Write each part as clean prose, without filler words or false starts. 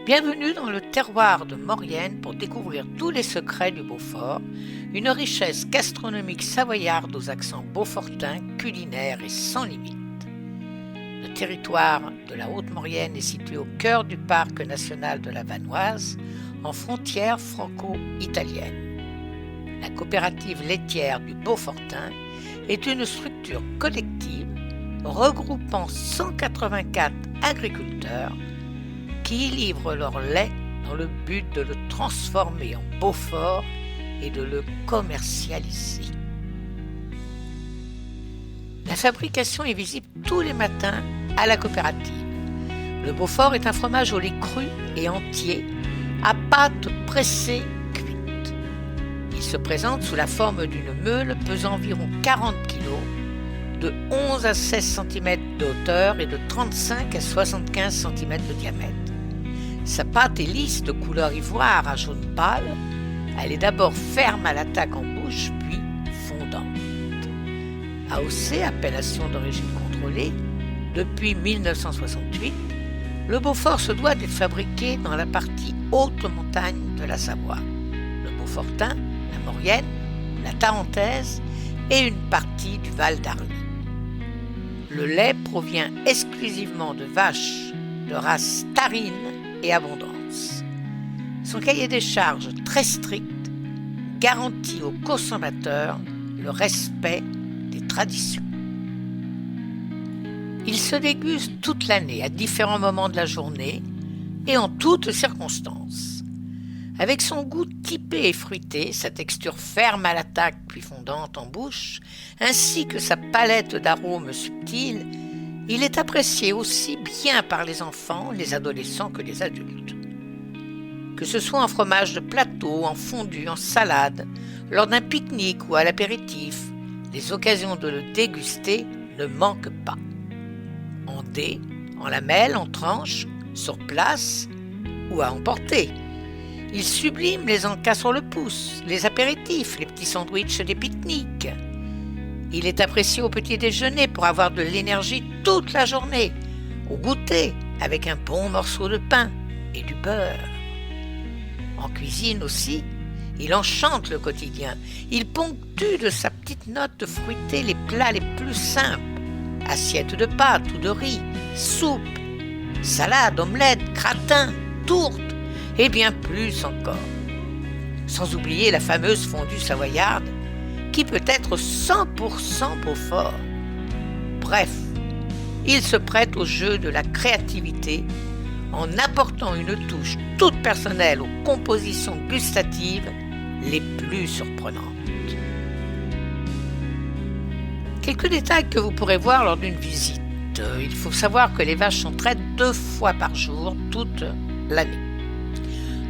Bienvenue dans le terroir de Maurienne pour découvrir tous les secrets du Beaufort, une richesse gastronomique savoyarde aux accents beaufortins, culinaires et sans limite. Le territoire de la Haute-Maurienne est situé au cœur du parc national de la Vanoise, en frontière franco-italienne. La coopérative laitière du Beaufortin est une structure collective regroupant 184 agriculteurs qui y livrent leur lait dans le but de le transformer en Beaufort et de le commercialiser. La fabrication est visible tous les matins à la coopérative. Le Beaufort est un fromage au lait cru et entier, à pâte pressée cuite. Il se présente sous la forme d'une meule pesant environ 40 kg, de 11 à 16 cm de hauteur et de 35 à 75 cm de diamètre. Sa pâte est lisse de couleur ivoire à jaune pâle. Elle est d'abord ferme à l'attaque en bouche, puis fondante. AOC, appellation d'origine contrôlée, depuis 1968, le Beaufort se doit d'être fabriqué dans la partie haute montagne de la Savoie, le Beaufortin, la Maurienne, la Tarentaise et une partie du Val d'Arly. Le lait provient exclusivement de vaches de race Tarine et Abondance. Son cahier des charges très strict garantit aux consommateurs le respect des traditions. Il se déguste toute l'année à différents moments de la journée et en toutes circonstances. Avec son goût typé et fruité, sa texture ferme à l'attaque puis fondante en bouche, ainsi que sa palette d'arômes subtils, il est apprécié aussi bien par les enfants, les adolescents que les adultes. Que ce soit en fromage de plateau, en fondu, en salade, lors d'un pique-nique ou à l'apéritif, les occasions de le déguster ne manquent pas. En dés, en lamelles, en tranches, sur place ou à emporter. Il sublime les encas sur le pouce, les apéritifs, les petits sandwichs des pique-niques. Il est apprécié au petit déjeuner pour avoir de l'énergie toute la journée, au goûter avec un bon morceau de pain et du beurre. En cuisine aussi, il enchante le quotidien. Il ponctue de sa petite note fruitée les plats les plus simples. Assiettes de pâtes ou de riz, soupe, salade, omelette, gratin, tourte et bien plus encore. Sans oublier la fameuse fondue savoyarde qui peut être 100% Beaufort. Bref, il se prête au jeu de la créativité en apportant une touche toute personnelle aux compositions gustatives les plus surprenantes. Quelques détails que vous pourrez voir lors d'une visite. Il faut savoir que les vaches sont traites 2 fois par jour toute l'année.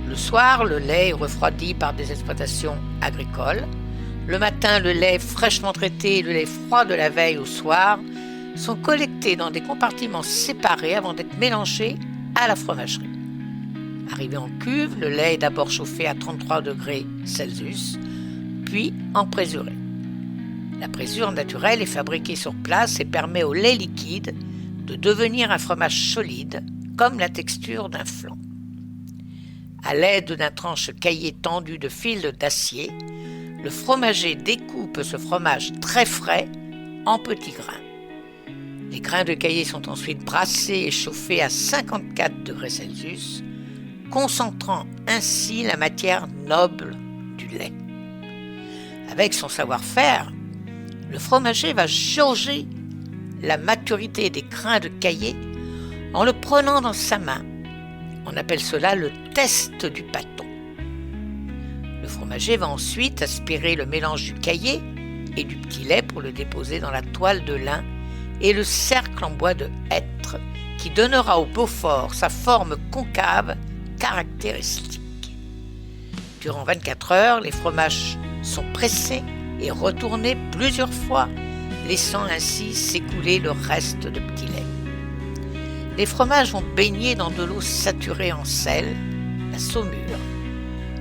Le soir, le lait est refroidi par des exploitations agricoles. Le matin, le lait fraîchement traité et le lait froid de la veille au soir sont collectés dans des compartiments séparés avant d'être mélangés à la fromagerie. Arrivé en cuve, le lait est d'abord chauffé à 33 degrés Celsius, puis emprésuré. La présure naturelle est fabriquée sur place et permet au lait liquide de devenir un fromage solide, comme la texture d'un flan. À l'aide d'un tranche caillé tendu de fils d'acier, le fromager découpe ce fromage très frais en petits grains. Les grains de caillé sont ensuite brassés et chauffés à 54 degrés Celsius, concentrant ainsi la matière noble du lait. Avec son savoir-faire, le fromager va jauger la maturité des grains de caillé en le prenant dans sa main. On appelle cela le test du pâton. Le fromager va ensuite aspirer le mélange du caillé et du petit lait pour le déposer dans la toile de lin et le cercle en bois de hêtre qui donnera au Beaufort sa forme concave caractéristique. Durant 24 heures, les fromages sont pressés et retournés plusieurs fois, laissant ainsi s'écouler le reste de petit lait. Les fromages vont baigner dans de l'eau saturée en sel, la saumure.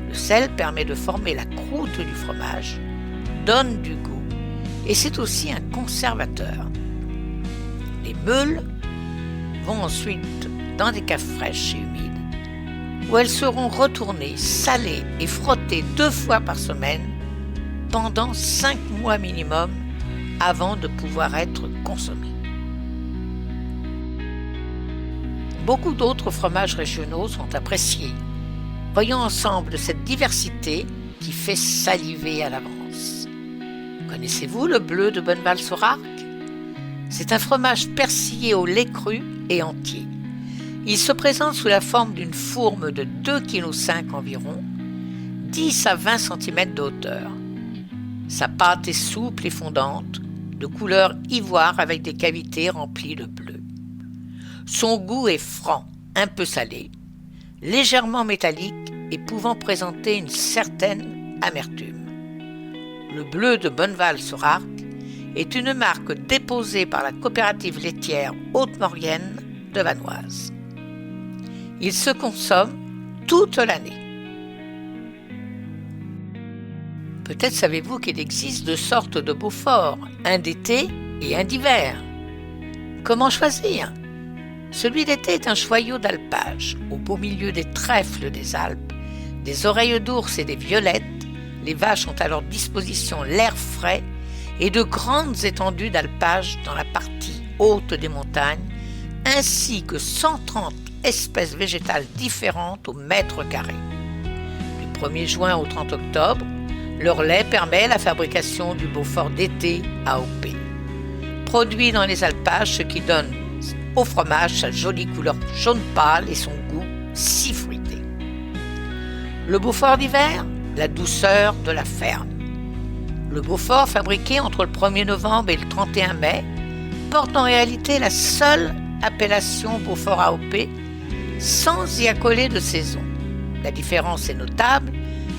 Le sel permet de former la croûte du fromage, donne du goût et c'est aussi un conservateur. Les meules vont ensuite dans des caves fraîches et humides où elles seront retournées, salées et frottées 2 fois par semaine pendant 5 mois minimum avant de pouvoir être consommées. Beaucoup d'autres fromages régionaux sont appréciés. Voyons ensemble cette diversité qui fait saliver à l'avance. Connaissez-vous le bleu de Bonneval-sur-Arc ? C'est un fromage persillé au lait cru et entier. Il se présente sous la forme d'une fourme de 2,5 kg environ, 10 à 20 cm de hauteur. Sa pâte est souple et fondante, de couleur ivoire avec des cavités remplies de bleu. Son goût est franc, un peu salé, légèrement métallique et pouvant présenter une certaine amertume. Le bleu de Bonneval-sur-Arc est une marque déposée par la coopérative laitière Haute-Maurienne de Vanoise. Il se consomme toute l'année. Peut-être savez-vous qu'il existe 2 sortes de Beaufort, un d'été et un d'hiver. Comment choisir ? Celui d'été est un joyau d'alpage, au beau milieu des trèfles des Alpes, des oreilles d'ours et des violettes. Les vaches ont à leur disposition l'air frais et de grandes étendues d'alpage dans la partie haute des montagnes, ainsi que 130 espèces végétales différentes au mètre carré. Du 1er juin au 30 octobre, leur lait permet la fabrication du Beaufort d'été AOP. Produit dans les alpages, ce qui donne au fromage sa jolie couleur jaune pâle et son goût si fruité. Le Beaufort d'hiver, la douceur de la ferme. Le Beaufort fabriqué entre le 1er novembre et le 31 mai porte en réalité la seule appellation Beaufort AOP sans y accoler de saison. La différence est notable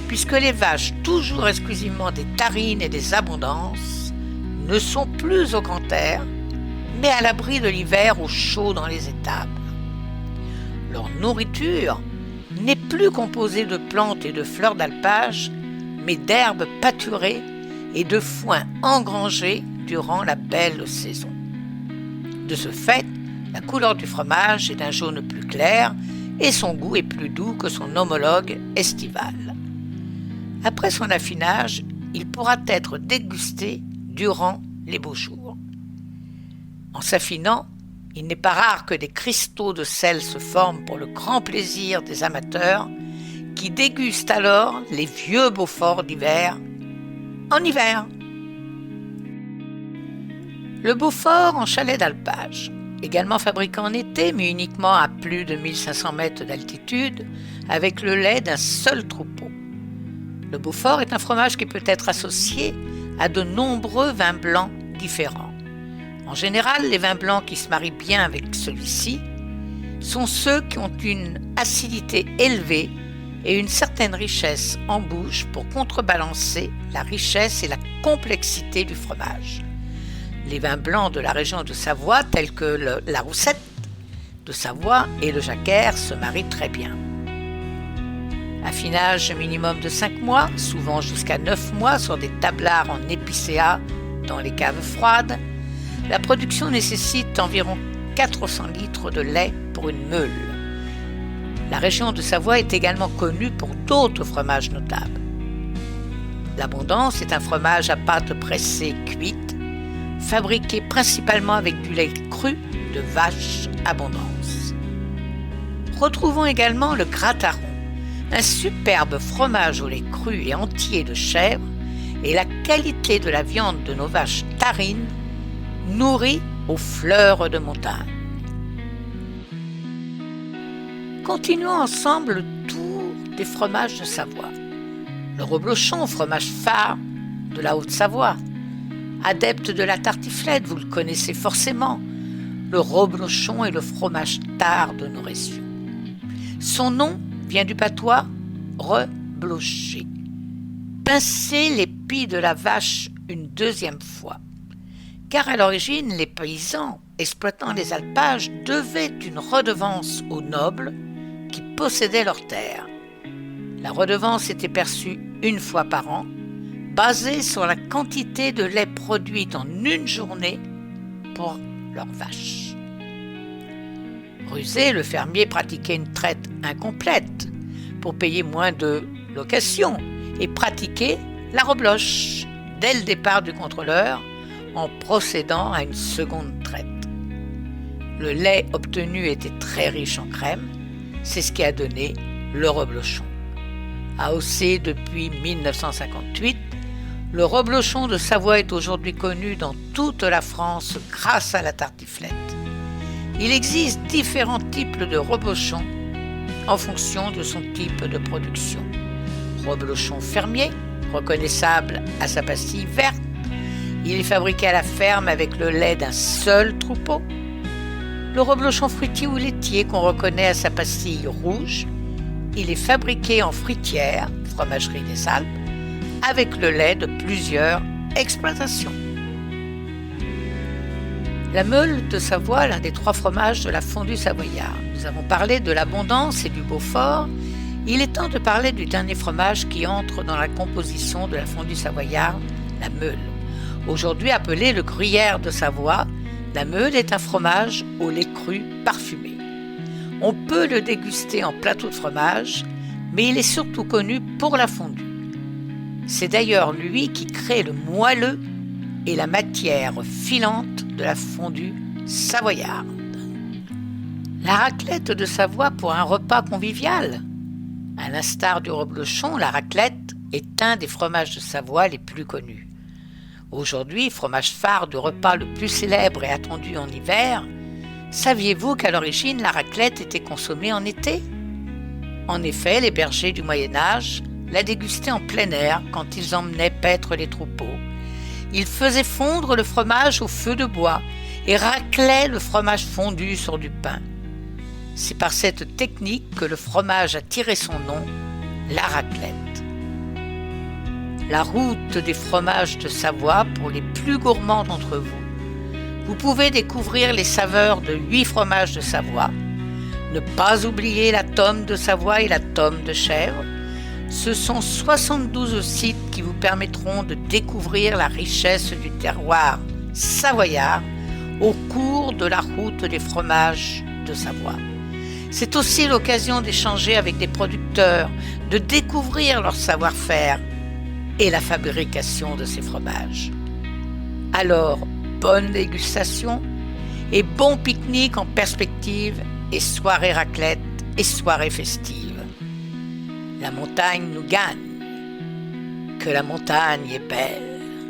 puisque les vaches, toujours exclusivement des Tarines et des Abondances, ne sont plus au grand air, mais à l'abri de l'hiver au chaud dans les étables. Leur nourriture n'est plus composée de plantes et de fleurs d'alpage, mais d'herbes pâturées et de foin engrangés durant la belle saison. De ce fait, la couleur du fromage est d'un jaune plus clair et son goût est plus doux que son homologue estival. Après son affinage, il pourra être dégusté durant les beaux jours. En s'affinant, il n'est pas rare que des cristaux de sel se forment pour le grand plaisir des amateurs qui dégustent alors les vieux Beauforts d'hiver en hiver. Le Beaufort en chalet d'alpage, également fabriqué en été mais uniquement à plus de 1500 mètres d'altitude avec le lait d'un seul troupeau. Le Beaufort est un fromage qui peut être associé à de nombreux vins blancs différents. En général, les vins blancs qui se marient bien avec celui-ci sont ceux qui ont une acidité élevée et une certaine richesse en bouche pour contrebalancer la richesse et la complexité du fromage. Les vins blancs de la région de Savoie, tels que la Roussette de Savoie et le Jacquère, se marient très bien. Affinage minimum de 5 mois, souvent jusqu'à 9 mois sur des tablards en épicéa dans les caves froides. La production nécessite environ 400 litres de lait pour une meule. La région de Savoie est également connue pour d'autres fromages notables. L'Abondance est un fromage à pâte pressée cuite, fabriqué principalement avec du lait cru de vache Abondance. Retrouvons également le Grataron, un superbe fromage au lait cru et entier de chèvre et la qualité de la viande de nos vaches Tarines nourries aux fleurs de montagne. Continuons ensemble le tour des fromages de Savoie. Le reblochon, fromage phare de la Haute-Savoie. Adepte de la tartiflette, vous le connaissez forcément. Le reblochon est le fromage tare de nos régions. Son nom vient du patois reblocher. Pincer les pieds de la vache une deuxième fois. Car à l'origine, les paysans exploitant les alpages devaient une redevance aux nobles qui possédaient leurs terres. La redevance était perçue une fois par an, basée sur la quantité de lait produite en une journée pour leurs vaches. Rusé, le fermier pratiquait une traite incomplète, pour payer moins de location et pratiquer la rebloche dès le départ du contrôleur en procédant à une seconde traite. Le lait obtenu était très riche en crème, c'est ce qui a donné le reblochon. AOC depuis 1958, le reblochon de Savoie est aujourd'hui connu dans toute la France grâce à la tartiflette. Il existe différents types de reblochons en fonction de son type de production. Reblochon fermier, reconnaissable à sa pastille verte. Il est fabriqué à la ferme avec le lait d'un seul troupeau. Le reblochon fruitier ou laitier qu'on reconnaît à sa pastille rouge. Il est fabriqué en fruitière, fromagerie des Alpes, avec le lait de plusieurs exploitations. La meule de Savoie, l'un des 3 fromages de la fondue savoyarde. Nous avons parlé de l'abondance et du Beaufort. Il est temps de parler du dernier fromage qui entre dans la composition de la fondue savoyarde, la meule. Aujourd'hui appelé le gruyère de Savoie, la meule est un fromage au lait cru parfumé. On peut le déguster en plateau de fromage, mais il est surtout connu pour la fondue. C'est d'ailleurs lui qui crée le moelleux et la matière filante de la fondue savoyarde. La raclette de Savoie pour un repas convivial. À l'instar du reblochon, la raclette est un des fromages de Savoie les plus connus. Aujourd'hui, fromage phare du repas le plus célèbre et attendu en hiver, saviez-vous qu'à l'origine la raclette était consommée en été ? En effet, les bergers du Moyen-Âge la dégustaient en plein air quand ils emmenaient paître les troupeaux. Ils faisaient fondre le fromage au feu de bois et raclaient le fromage fondu sur du pain. C'est par cette technique que le fromage a tiré son nom, la raclette. La route des fromages de Savoie pour les plus gourmands d'entre vous. Vous pouvez découvrir les saveurs de 8 fromages de Savoie. Ne pas oublier la tome de Savoie et la tome de chèvre. Ce sont 72 sites qui vous permettront de découvrir la richesse du terroir savoyard au cours de la route des fromages de Savoie. C'est aussi l'occasion d'échanger avec des producteurs, de découvrir leur savoir-faire et la fabrication de ces fromages. Alors, bonne dégustation et bon pique-nique en perspective et soirée raclette et soirée festive. La montagne nous gagne, que la montagne est belle.